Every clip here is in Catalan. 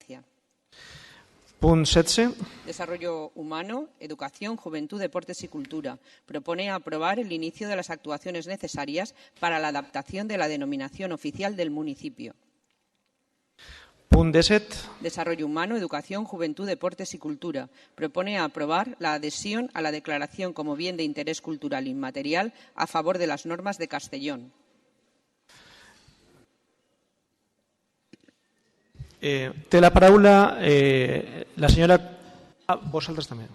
democracia. Punt 16. Desarrollo humano, educación, juventud, deportes y cultura. Propone aprobar el inicio de las actuaciones necesarias para la adaptación de la denominación oficial del municipio. Punt 17. Desarrollo humano, educación, juventud, deportes y cultura. Propone aprobar la adhesión a la declaración como bien de interés cultural inmaterial a favor de las normas de Castellón. Té la paraula la senyora... vosaltres també.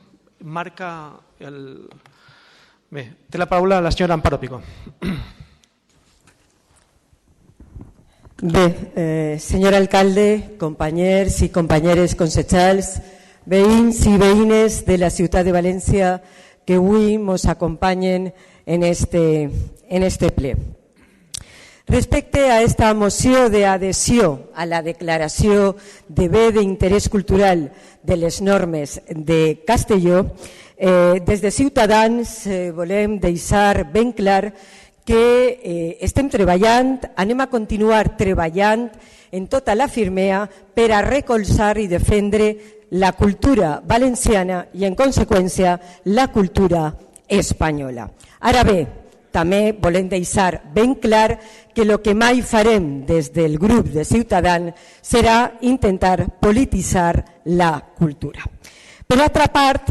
Marca el... Bé, té la paraula la senyora Amparo Pico. Bé, senyor alcalde, companys i companyeres concejals, veïns i veïnes de la ciutat de València que avui ens acompanyen en este ple. Respecte a esta moció d'adhesió a la declaració de bé d'interès cultural de les normes de Castelló, des de Ciutadans volem deixar ben clar que estem treballant, anem a continuar treballant en tota la firmea per a recolzar i defendre la cultura valenciana i, en conseqüència, la cultura espanyola. Ara bé, també volem deixar ben clar que el que mai farem des del grup de Ciutadans serà intentar polititzar la cultura. Per altra part,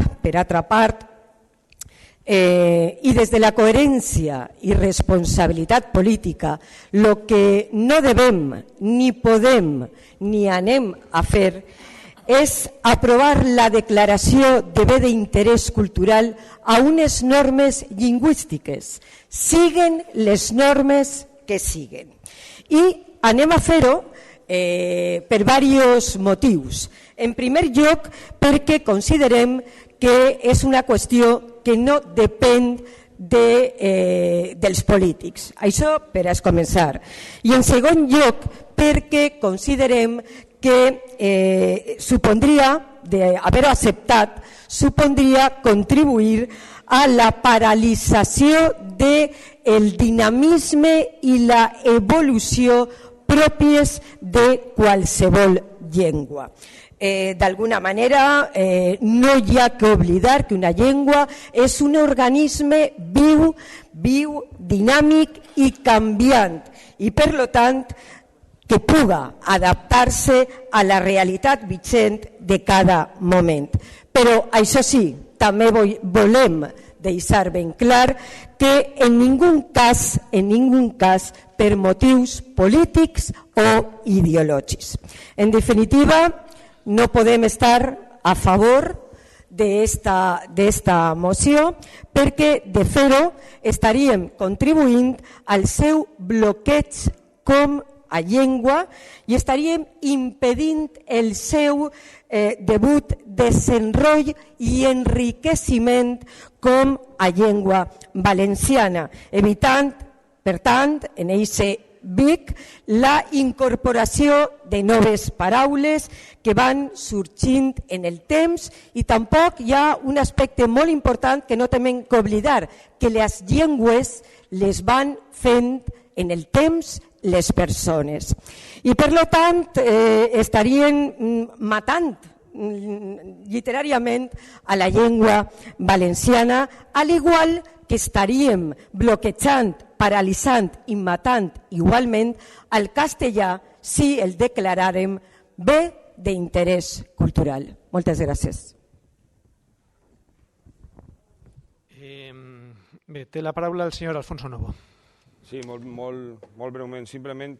i des de la coherència i responsabilitat política, el que no devem, ni podem, ni anem a fer és aprovar la declaració de bé d'interès cultural a unes normes lingüístiques, siguen les normes que siguen. I anem a fer-ho per diversos motius. En primer lloc, perquè considerem que és una qüestió que no depèn dels polítics. Això per a començar. I en segon lloc, perquè considerem que supondria, d'haver-ho acceptat, supondria contribuir a la paralització del dinamisme i la evolució pròpies de qualsevol llengua. D'alguna manera, no hi ha que oblidar que una llengua és un organisme viu, dinàmic i canviant, i per tant que puga adaptar-se a la realitat vigent de cada moment. Però això sí, també volem deixar ben clar que en ningú cas per motius polítics o ideològics. En definitiva, no podem estar a favor d'esta moció perquè, de fer-ho, estaríem contribuint al seu bloqueig com a llengua i estaríem impedint el seu debut, desenvolupament i enriqueciment com a llengua valenciana, evitant, per tant, en aquest BIC, la incorporació de noves paraules que van sorgint en el temps, i tampoc hi ha un aspecte molt important que no hem d'oblidar, que les llengües les van fent en el temps les persones. I per tant estarien matant literàriament a la llengua valenciana, al igual que estaríem bloquejant, paralitzant i matant igualment al castellà si el declaràrem bé d'interès cultural. Moltes gràcies. Bé, té la paraula el senyor Alfonso Novo. Sí, molt breument, simplement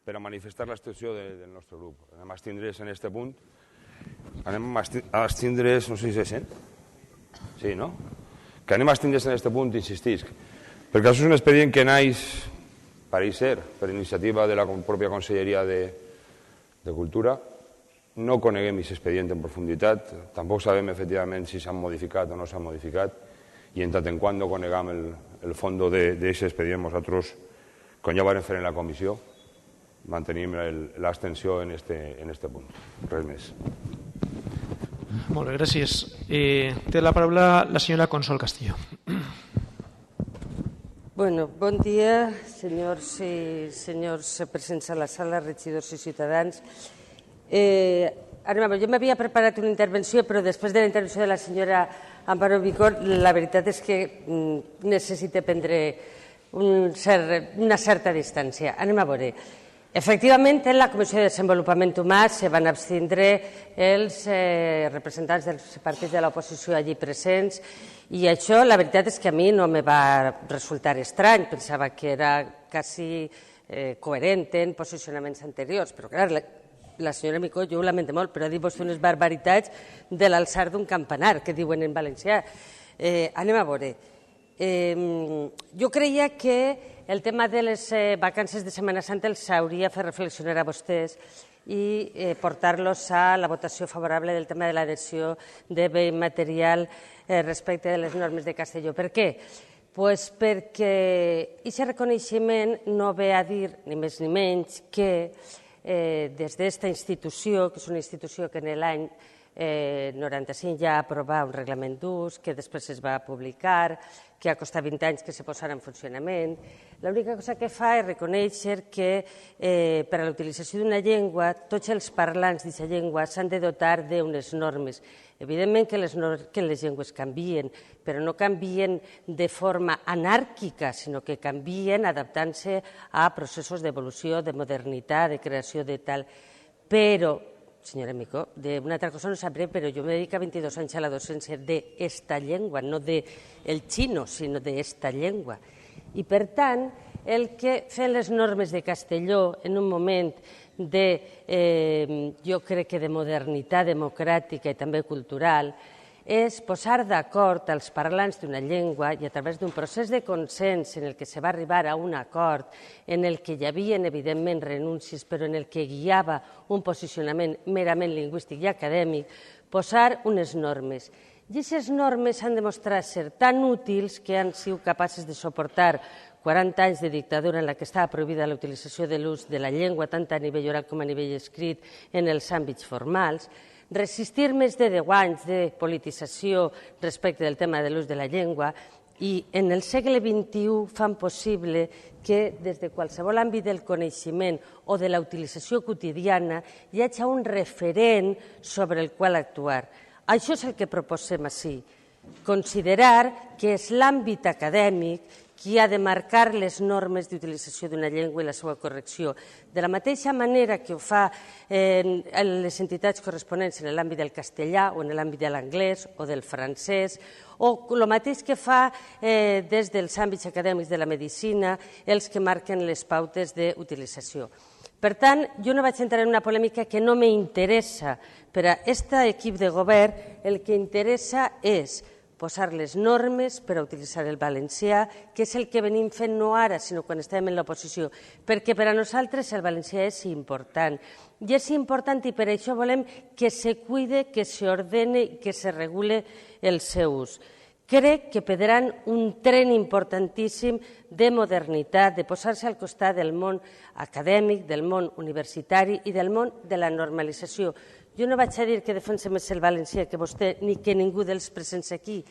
per a manifestar l'abstenció del nostre grup. Anem a abstindre's en aquest punt. Anem a abstindre's, no sé si se sent. Sí, no? Que anem a abstindre's en aquest punt, insistisc. Perquè això és un expedient que naix, pareix ser, per iniciativa de la pròpia Conselleria de Cultura. No coneguem aquest expedient en profunditat, tampoc sabem efectivament si s'han modificat o no s'han modificat, i en tant en quant no coneguem el fons d'aquest expedient, nosaltres, com ja ho vam fer en la comissió, mantenim l'abstenció en aquest punt. Res més. Molt bé, gràcies. Té la paraula la senyora Consol Castillo. Bueno, bon dia, senyors presents a la sala, regidors i ciutadans. Jo m'havia preparat una intervenció, però després de la intervenció de la senyora Amparo Vicor, la veritat és que necessito prendre una certa distància. Anem a veure. Efectivament, en la Comissió de Desenvolupament Humà se van abstindre els representants dels partits de l'oposició allí presents i això, la veritat és que a mi no me va resultar estrany, pensava que era quasi coherent en posicionaments anteriors, però clar, la senyora Micó, jo ho lamento molt, però ha dit vostè unes barbaritats de l'alçar d'un campanar, que diuen en valencià. Anem a veure. Jo creia que el tema de les vacances de Setmana Santa els hauria fet reflexionar a vostès i portar-los a la votació favorable del tema de l'adhesió de bé immaterial respecte de les normes de Castelló. Per què? Pues perquè aquest reconeixement no ve a dir, ni més ni menys, que des d'esta institució, que és una institució que en l'any 95 ja aprovar un reglament d'ús, que després es va publicar, que ha costat 20 anys que se posarà en funcionament. L'única cosa que fa és reconèixer que per a la utilització d'una llengua tots els parlants d'aquesta llengua s'han de dotar d'unes normes. Evidentment que les llengües canvien, però no canvien de forma anàrquica, sinó que canvien adaptant-se a processos d'evolució, de modernitat, de creació de tal. Però, senyora Micó, d'una altra cosa no sabré, però jo m'he dedicat 22 anys a la docència d'esta llengua, no del xino, sinó d'esta llengua. I, per tant, el que fan les normes de Castelló en un moment jo crec que de modernitat democràtica i també cultural, és posar d'acord els parlants d'una llengua i a través d'un procés de consens en el que se va arribar a un acord, en el que hi havia, evidentment, renúncies, però en el que guiava un posicionament merament lingüístic i acadèmic, posar unes normes. I aquestes normes han demostrat ser tan útils que han sigut capaces de suportar 40 anys de dictadura en la que estava prohibida la utilització de l'ús de la llengua, tant a nivell oral com a nivell escrit, en els àmbits formals, resistir més de 10 anys de politització respecte del tema de l'ús de la llengua i en el segle XXI fan possible que des de qualsevol àmbit del coneixement o de la utilització quotidiana hi hagi un referent sobre el qual actuar. Això és el que proposem ací, considerar que és l'àmbit acadèmic qui ha de marcar les normes d'utilització d'una llengua i la seva correcció. De la mateixa manera que ho fa les entitats corresponents en l'àmbit del castellà o en l'àmbit de l'anglès o del francès, o el mateix que fa des dels àmbits acadèmics de la medicina els que marquen les pautes d'utilització. Per tant, jo no vaig entrar en una polèmica que no m'interessa. Per a aquest equip de govern el que interessa és posar les normes per a utilitzar el valencià, que és el que venim fent no ara, sinó quan estàvem en l'oposició, perquè per a nosaltres el valencià és important. I és important i per això volem que se cuide, que se ordene i que se regule el seu ús. Crec que perdran un tren importantíssim de modernitat, de posar-se al costat del món acadèmic, del món universitari i del món de la normalització. Jo no vaig a dir que defensa més el valencià que vostè ni que ningú dels presents aquí,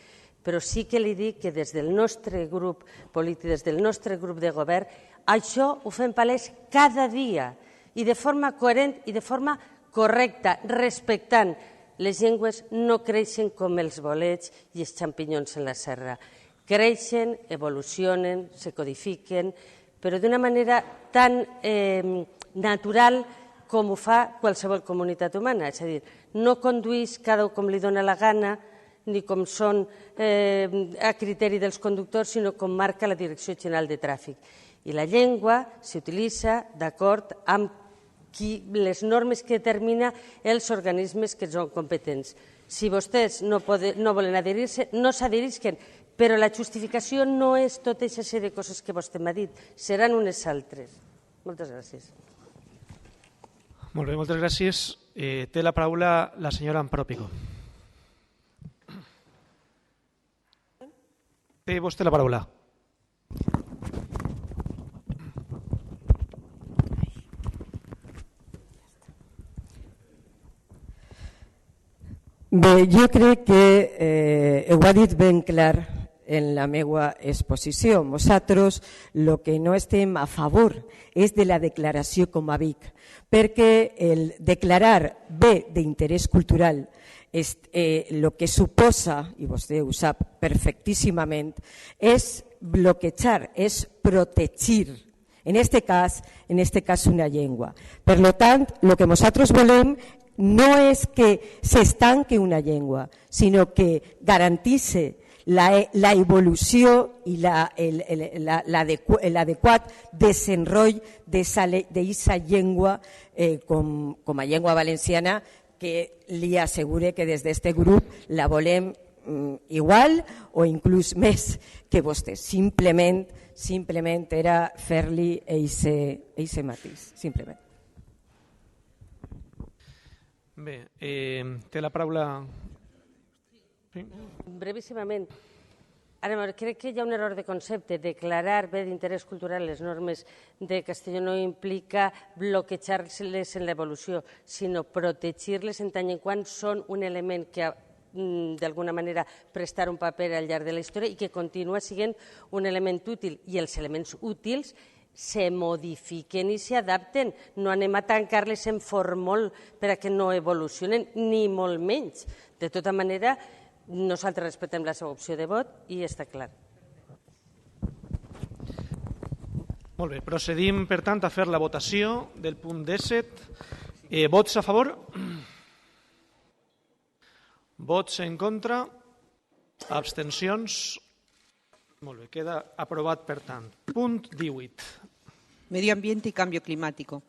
però sí que li dic que des del nostre grup polític, des del nostre grup de govern, això ho fem palès cada dia i de forma coherent i de forma correcta, respectant. Les llengües no creixen com els bolets i els xampinyons en la serra. Creixen, evolucionen, se codifiquen, però d'una manera tan natural com ho fa qualsevol comunitat humana. És a dir, no conduís cada un com li dóna la gana, ni com són a criteri dels conductors, sinó com marca la Direcció General de Tràfic. I la llengua s'utilitza d'acord amb les normes que determina els organismes que són competents. Si vostès no volen adherir-se, no s'adherisquen, però la justificació no és tota aquesta sèrie de coses que vostè m'ha dit, seran unes altres. Moltes gràcies. Molt bé, moltes gràcies. Té la paraula la senyora Amparo Picó. Té vostè la paraula. Bé, jo crec que ho ha dit ben clar en la meua exposició. Nosaltres el que no estem a favor és de la declaració com a Vic, perquè el declarar bé d'interès cultural el que suposa, i vostè ho sap perfectíssimament, és bloquejar, és protegir, en este cas una llengua. Per tant, el que nosaltres volem no és que s'estanque una llengua, sinó que garantisse l'evolució i l'adequat desenvolupament d'aquesta llengua com a llengua valenciana, que li assegure que des d'aquest grup la volem igual o inclús més que vostè. Simplement era fer-li aquest matís, simplement. Bé, té la paraula... Sí? Brevíssimament. Ara, crec que hi ha un error de concepte. Declarar bé d'interès cultural les normes de Castelló no implica bloquejar-les en l'evolució, sinó protegir-les en tant en quant són un element que d'alguna manera prestar un paper al llarg de la història i que continua sent un element útil. I els elements útils se modifiquen i s'adapten. No anem a tancar-les en formol per a que no evolucionen, ni molt menys. De tota manera, nosaltres respectem la seva opció de vot i està clar. Molt bé, procedim, per tant, a fer la votació del punt 17. Vots a favor? Vots en contra? Abstencions? Molt bé, queda aprovat, per tant. Punt 18. Medio ambiente y cambio climático.